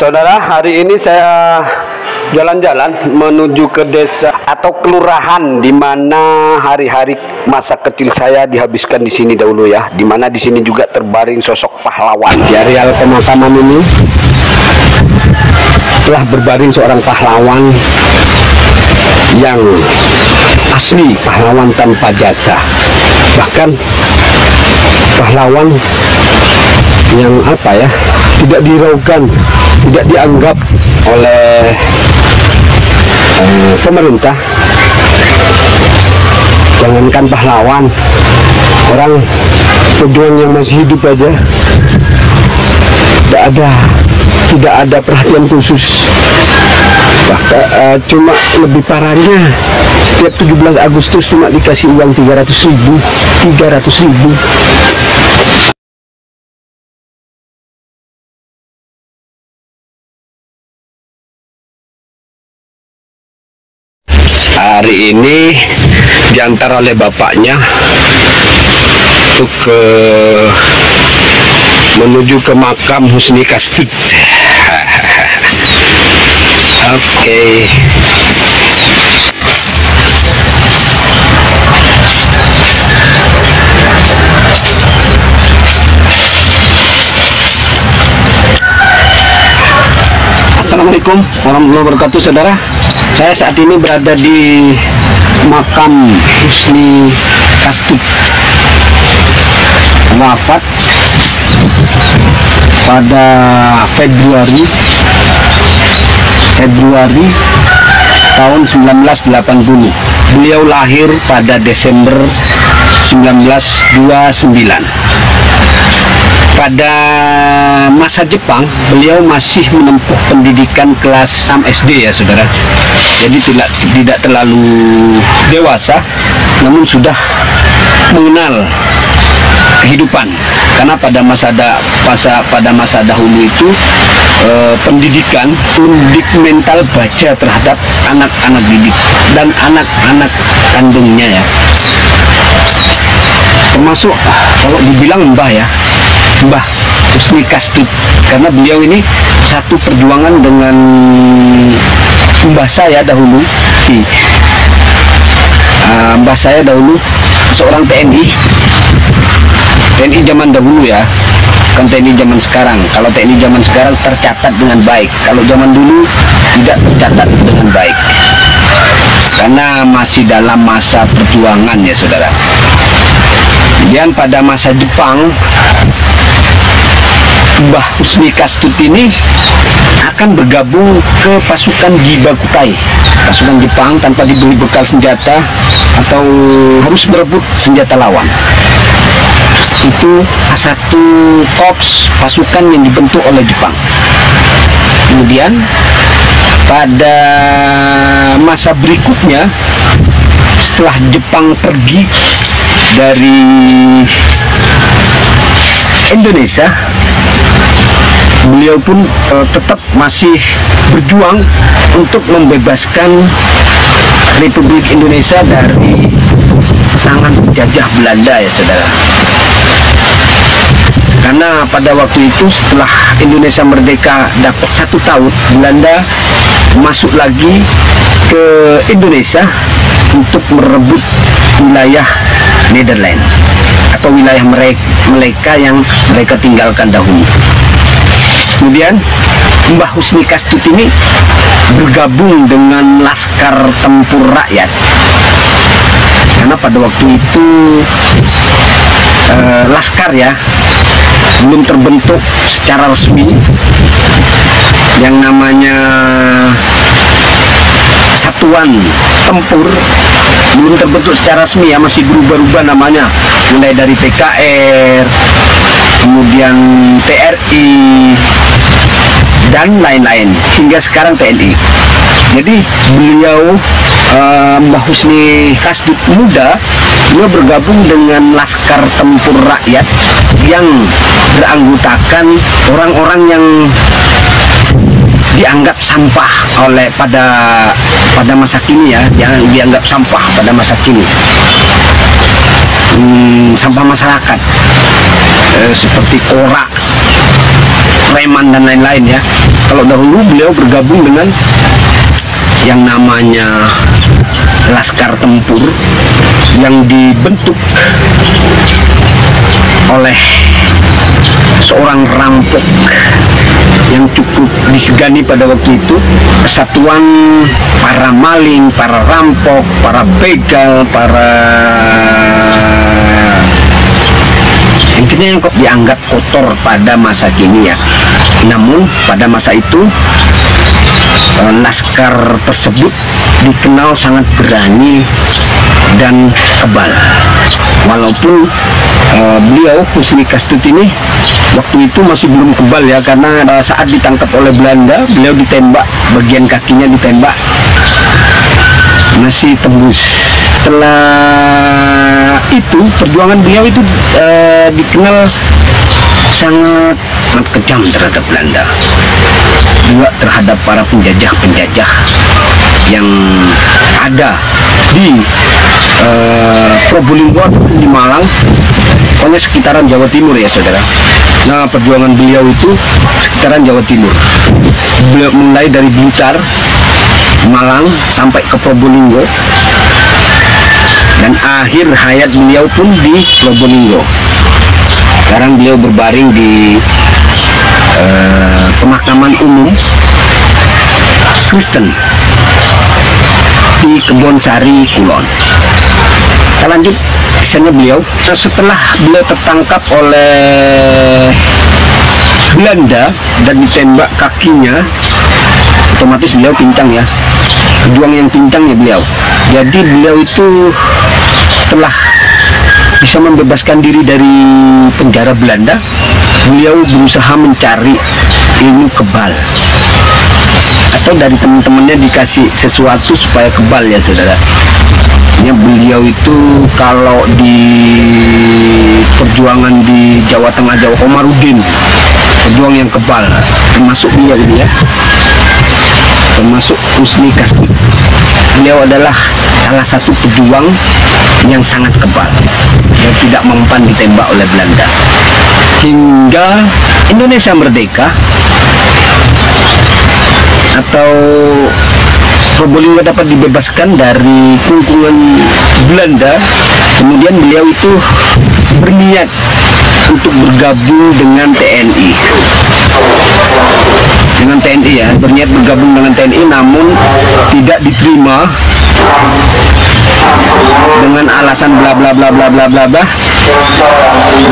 Saudara, hari ini saya jalan-jalan menuju ke desa atau kelurahan di mana hari-hari masa kecil saya dihabiskan di sini dahulu ya, di mana di sini juga terbaring sosok pahlawan. Di areal pemakaman ini telah berbaring seorang pahlawan yang asli, pahlawan tanpa jasa, bahkan pahlawan yang tidak diraukan, tidak dianggap oleh pemerintah. Jangankan pahlawan, orang pejuang yang masih hidup aja tidak ada perhatian khusus. Bahkan cuma lebih parahnya, setiap 17 Agustus cuma dikasih uang 300.000. Hari ini diantar oleh bapaknya untuk menuju ke makam Husni Kastud. Oke. Assalamualaikum warahmatullahi wabarakatuh, saudara. Saya saat ini berada di makam Husni Kastud, wafat pada Februari tahun 1980. Beliau lahir pada Desember 1929. Pada masa Jepang, beliau masih menempuh pendidikan kelas 6 SD ya, saudara. Jadi tidak terlalu dewasa, namun sudah mengenal kehidupan. Karena pada masa dahulu itu pendidikan mental baja terhadap anak-anak didik dan anak-anak kandungnya ya. Termasuk kalau dibilang Mbah Husni Kastud, karena beliau ini satu perjuangan dengan mbah saya dahulu. Mbah saya dahulu seorang TNI zaman dahulu ya, bukan TNI zaman sekarang. Kalau TNI zaman sekarang tercatat dengan baik, kalau zaman dulu tidak tercatat dengan baik, karena masih dalam masa perjuangan ya, saudara. Kemudian pada masa Jepang, Mbah Husni Kastud ini akan bergabung ke pasukan Gibakutai, pasukan Jepang tanpa diberi bekal senjata atau harus berebut senjata lawan. Itu satu korps pasukan yang dibentuk oleh Jepang. Kemudian pada masa berikutnya, setelah Jepang pergi dari Indonesia, beliau pun tetap masih berjuang untuk membebaskan Republik Indonesia dari tangan penjajah Belanda ya, saudara. Karena pada waktu itu setelah Indonesia merdeka dapat 1 tahun, Belanda masuk lagi ke Indonesia untuk merebut wilayah Nederland atau wilayah mereka yang mereka tinggalkan dahulu. Kemudian Mbah Husni Kastud ini bergabung dengan Laskar Tempur Rakyat, karena pada waktu itu Laskar ya belum terbentuk secara resmi, yang namanya Satuan Tempur belum terbentuk secara resmi ya, masih berubah-ubah namanya, mulai dari PKR, kemudian TRI dan lain-lain, hingga sekarang TNI. Jadi beliau Mbah Husni Kastud muda, beliau bergabung dengan Laskar Tempur Rakyat yang beranggotakan orang-orang yang dianggap sampah pada masa kini ya, yang dianggap sampah pada masa kini, sampah masyarakat seperti korak, preman dan lain-lain ya. Kalau dahulu beliau bergabung dengan yang namanya Laskar Tempur yang dibentuk oleh seorang rampok yang cukup disegani pada waktu itu, kesatuan para maling, para rampok, para begal, para intinya yang dianggap kotor pada masa kini ya. Namun pada masa itu laskar tersebut dikenal sangat berani dan kebal. Walaupun beliau Husni Kastut ini waktu itu masih belum kebal ya, karena saat ditangkap oleh Belanda beliau ditembak, bagian kakinya ditembak masih tembus. Setelah itu perjuangan beliau itu dikenal sangat kejam terhadap Belanda, juga terhadap para penjajah-penjajah yang ada di Probolinggo di Malang, pokoknya sekitaran Jawa Timur ya saudara. Nah, perjuangan beliau itu sekitaran Jawa Timur, beliau mulai dari Blitar, Malang sampai ke Probolinggo, dan akhir hayat beliau pun di Probolinggo. Sekarang beliau berbaring di pemakaman umum Kristen di Kebonsari, Kulon. Kita lanjut kisahnya beliau. Setelah beliau tertangkap oleh Belanda dan ditembak kakinya, otomatis beliau pincang ya, pejuang yang pincang ya beliau. Jadi beliau itu setelah bisa membebaskan diri dari penjara Belanda, beliau berusaha mencari ilmu kebal, atau dari teman-temannya dikasih sesuatu supaya kebal ya saudara. Ya, beliau itu kalau di perjuangan di Jawa Tengah, Jawa, Komarudin, pejuang yang kebal, termasuk dia ini ya, termasuk Husni Kastut. Beliau adalah salah satu pejuang yang sangat kebal, yang tidak mempan ditembak oleh Belanda. Hingga Indonesia merdeka atau Probolinggo dapat dibebaskan dari kungkungan Belanda, kemudian beliau itu berniat untuk bergabung dengan TNI. Dengan TNI ya, berniat bergabung dengan TNI, namun tidak diterima dengan alasan bla bla bla bla bla bla bla.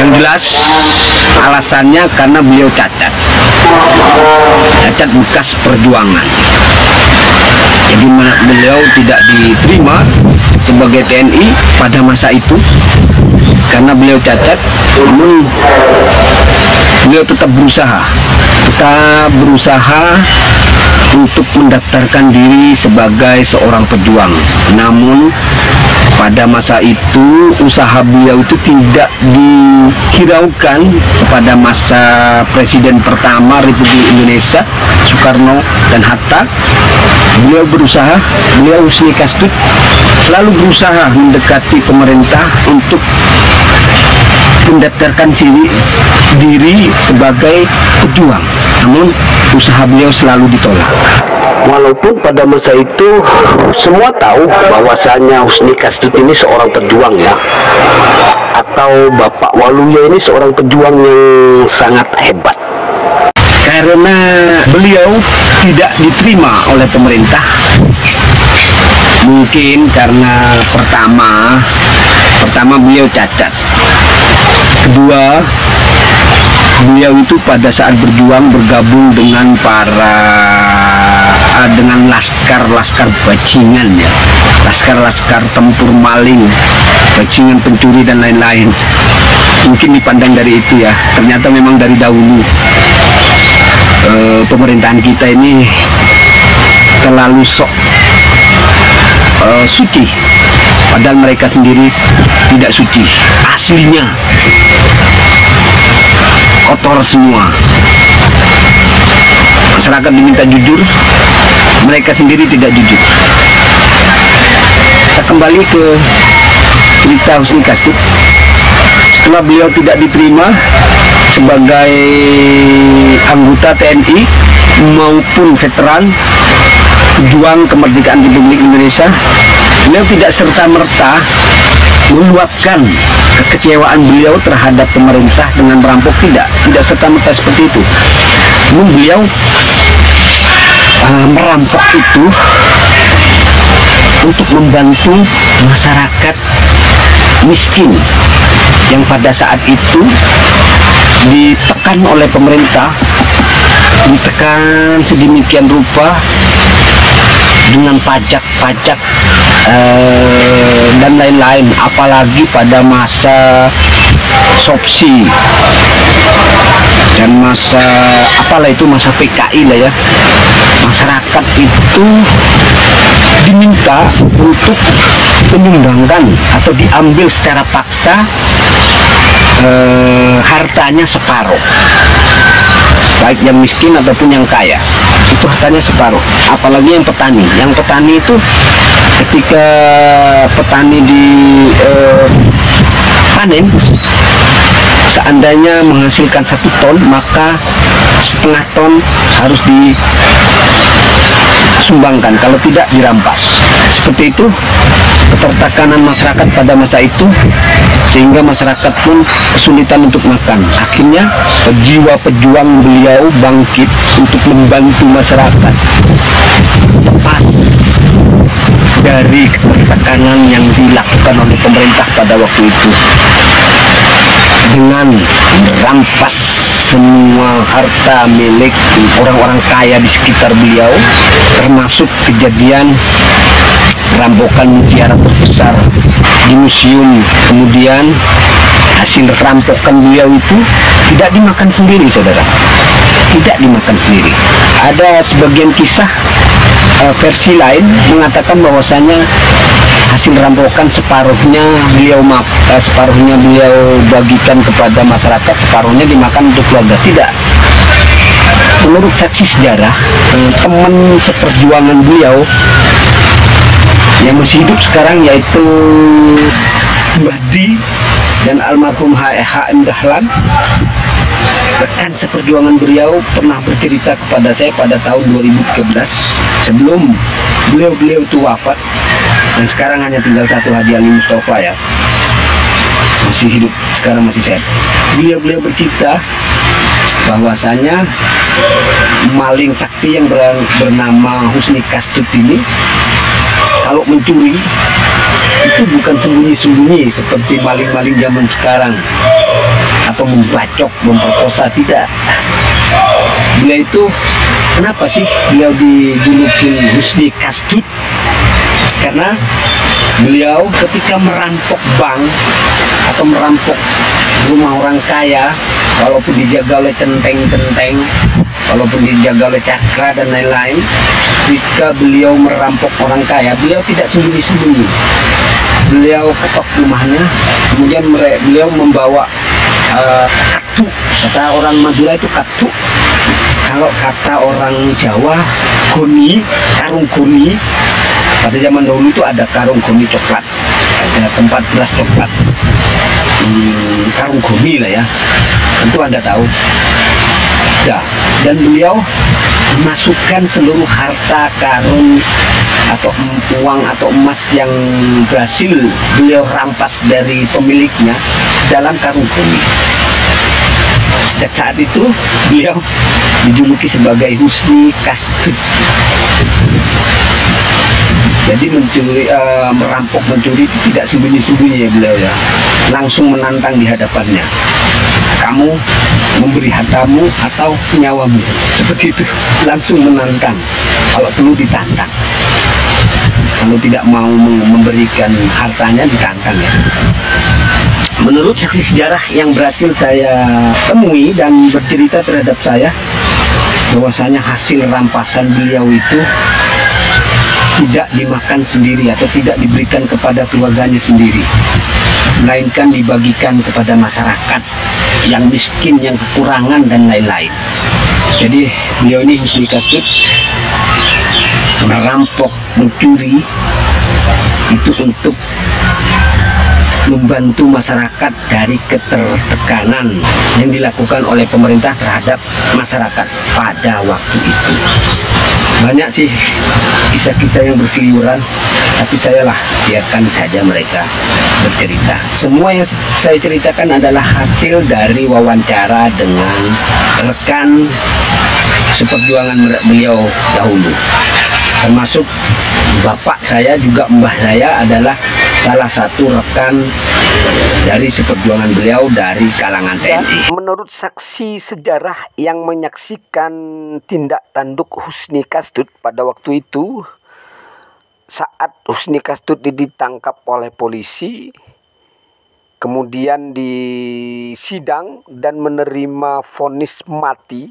Yang jelas alasannya karena beliau cacat bekas perjuangan. Jadi beliau tidak diterima sebagai TNI pada masa itu karena beliau cacat. Namun beliau tetap berusaha untuk mendaftarkan diri sebagai seorang pejuang. Namun pada masa itu usaha beliau itu tidak dihiraukan kepada masa Presiden pertama Republik Indonesia Soekarno dan Hatta. Beliau Husni Kastut selalu berusaha mendekati pemerintah untuk mendaftarkan diri sebagai pejuang, namun usaha beliau selalu ditolak. Walaupun pada masa itu semua tahu bahwasanya Husni Kastut ini seorang pejuang ya, atau Bapak Waluyo ini seorang pejuang yang sangat hebat. Karena beliau tidak diterima oleh pemerintah, mungkin karena pertama beliau cacat, kedua beliau itu pada saat berjuang bergabung dengan dengan laskar bajingan ya, laskar tempur maling, bajingan pencuri dan lain-lain. Mungkin dipandang dari itu ya. Ternyata memang dari dahulu pemerintahan kita ini terlalu suci, padahal mereka sendiri tidak suci. Aslinya kotor semua. Masyarakat diminta jujur, mereka sendiri tidak jujur. Kita kembali ke cerita Husni Kastut. setelah beliau tidak diterima sebagai anggota TNI maupun veteran pejuang kemerdekaan Republik Indonesia, beliau tidak serta-merta meluapkan kekecewaan beliau terhadap pemerintah dengan merampok, tidak serta-merta seperti itu. Namun beliau merampok itu untuk membantu masyarakat miskin yang pada saat itu ditekan oleh pemerintah, ditekan sedemikian rupa dengan pajak-pajak dan lain-lain, apalagi pada masa Sopsi dan masa masa PKI lah ya. Masyarakat itu diminta untuk menyumbangkan atau diambil secara paksa hartanya separuh, baik yang miskin ataupun yang kaya, itu hartanya separuh. Apalagi yang petani itu ketika petani di panen, seandainya menghasilkan 1 ton, maka setengah ton harus disumbangkan, kalau tidak dirampas. Seperti itu ketertekanan masyarakat pada masa itu, sehingga masyarakat pun kesulitan untuk makan. Akhirnya jiwa pejuang beliau bangkit untuk membantu masyarakat lepas dari ketertekanan yang dilakukan oleh pemerintah pada waktu itu, dengan merampas semua harta milik orang-orang kaya di sekitar beliau, termasuk kejadian rampokan mutiara terbesar di museum. Kemudian hasil rampokan beliau itu tidak dimakan sendiri, saudara, tidak dimakan sendiri. Ada sebagian kisah versi lain mengatakan bahwasanya hasil rampokan separuhnya beliau bagikan kepada masyarakat, separuhnya dimakan untuk keluarga. Tidak. Menurut saksi sejarah, teman seperjuangan beliau yang masih hidup sekarang, yaitu Mbahdi dan almarhum HM Dahlan, rekan seperjuangan beliau, pernah bercerita kepada saya pada tahun 2013 sebelum beliau itu wafat, dan sekarang hanya tinggal satu, Haji Ali Mustafa ya, masih hidup sekarang, masih sehat. Beliau bercerita bahwasanya maling sakti yang bernama Husni Kastut ini kalau mencuri itu bukan sembunyi-sembunyi seperti maling-maling zaman sekarang atau membacok, memperkosa, tidak. Beliau itu, kenapa sih beliau dijulukin Husni Kastut? Karena beliau ketika merampok bank atau merampok rumah orang kaya, walaupun dijaga oleh centeng-centeng, walaupun dijaga oleh cakra dan lain-lain, ketika beliau merampok orang kaya, beliau tidak sembunyi-sembunyi. Beliau ketok rumahnya, kemudian beliau membawa katu. Kata orang Madura itu katu. Kalau kata orang Jawa, goni, karung goni. Pada zaman dahulu itu ada karung goni coklat, ada tempat beras coklat, karung goni lah ya, tentu Anda tahu ya. Dan beliau memasukkan seluruh harta karun atau uang atau emas yang berhasil beliau rampas dari pemiliknya dalam karung goni. Sejak saat itu beliau dijuluki sebagai Husni Kastut. Jadi merampok, mencuri itu tidak sembunyi-sembunyi ya beliau ya, langsung menantang di hadapannya. Kamu memberi hartamu atau nyawamu, seperti itu, langsung menantang. Kalau perlu ditantang, kalau tidak mau memberikan hartanya ditantang ya. Menurut saksi sejarah yang berhasil saya temui dan bercerita terhadap saya, bahwasanya hasil rampasan beliau itu tidak dimakan sendiri atau tidak diberikan kepada keluarganya sendiri, melainkan dibagikan kepada masyarakat yang miskin, yang kekurangan dan lain-lain. Jadi beliau ini Husni Kastut merampok, mencuri itu untuk membantu masyarakat dari ketertekanan yang dilakukan oleh pemerintah terhadap masyarakat pada waktu itu. Banyak sih kisah-kisah yang berseliweran, tapi saya biarkan saja mereka bercerita. Semua yang saya ceritakan adalah hasil dari wawancara dengan rekan seperjuangan beliau dahulu, termasuk bapak saya juga mbah saya adalah salah satu rekan dari seperjuangan beliau dari kalangan TNI. Menurut saksi sejarah yang menyaksikan tindak tanduk Husni Kastud pada waktu itu, saat Husni Kastud ditangkap oleh polisi, kemudian disidang dan menerima vonis mati,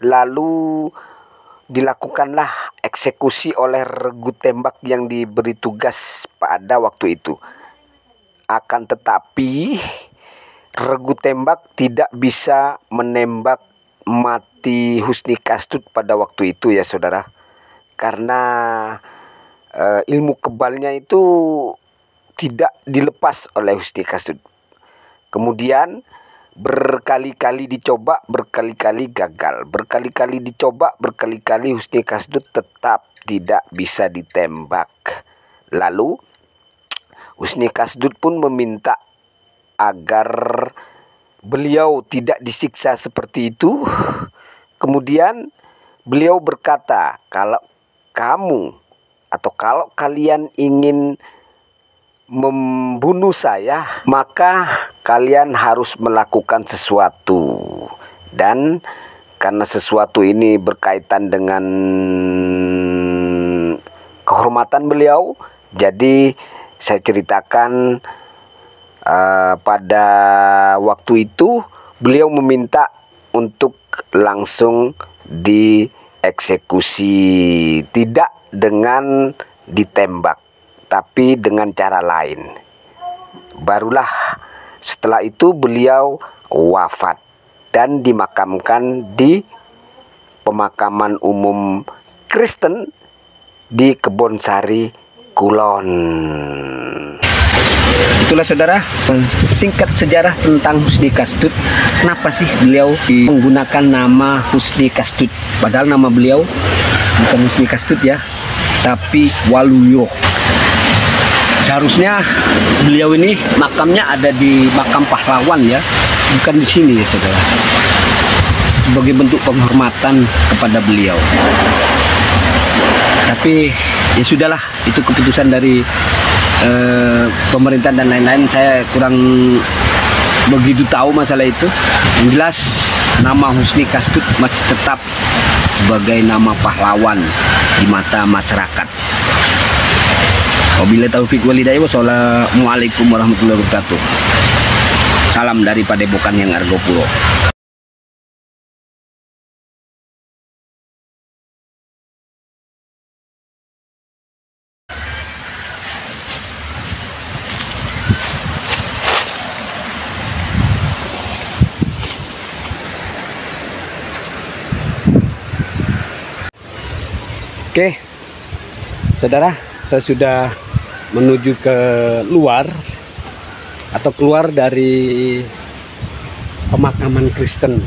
lalu dilakukanlah eksekusi oleh regu tembak yang diberi tugas pada waktu itu. Akan tetapi regu tembak tidak bisa menembak mati Husni Kastud pada waktu itu ya saudara, karena ilmu kebalnya itu tidak dilepas oleh Husni Kastud. Kemudian berkali-kali dicoba, berkali-kali gagal, berkali-kali dicoba, berkali-kali Husni Kastud tetap tidak bisa ditembak. Lalu Husni Kastud pun meminta agar beliau tidak disiksa seperti itu. Kemudian beliau berkata, kalau kamu atau kalau kalian ingin membunuh saya, maka kalian harus melakukan sesuatu. Dan karena sesuatu ini berkaitan dengan kehormatan beliau, jadi saya ceritakan pada waktu itu beliau meminta untuk langsung dieksekusi, tidak dengan ditembak, tapi dengan cara lain. Barulah setelah itu beliau wafat dan dimakamkan di pemakaman umum Kristen di Kebonsari, Kulon. Itulah saudara singkat sejarah tentang Husni Kastud. Kenapa sih beliau menggunakan nama Husni Kastud, padahal nama beliau bukan Husni Kastud ya, tapi Waluyo. Seharusnya beliau ini makamnya ada di makam pahlawan ya, bukan di sini ya saudara, sebagai bentuk penghormatan kepada beliau. Tapi ya sudahlah, itu keputusan dari pemerintah dan lain-lain. Saya kurang begitu tahu masalah itu. Yang jelas nama Husni Kastud masih tetap sebagai nama pahlawan di mata masyarakat. Wabillahi taufiq walhidayah. Wassalamualaikum warahmatullahi wabarakatuh. Salam dari Padepokan yang Argopuro. Oke, saudara, saya sudah menuju ke luar atau keluar dari pemakaman Kristen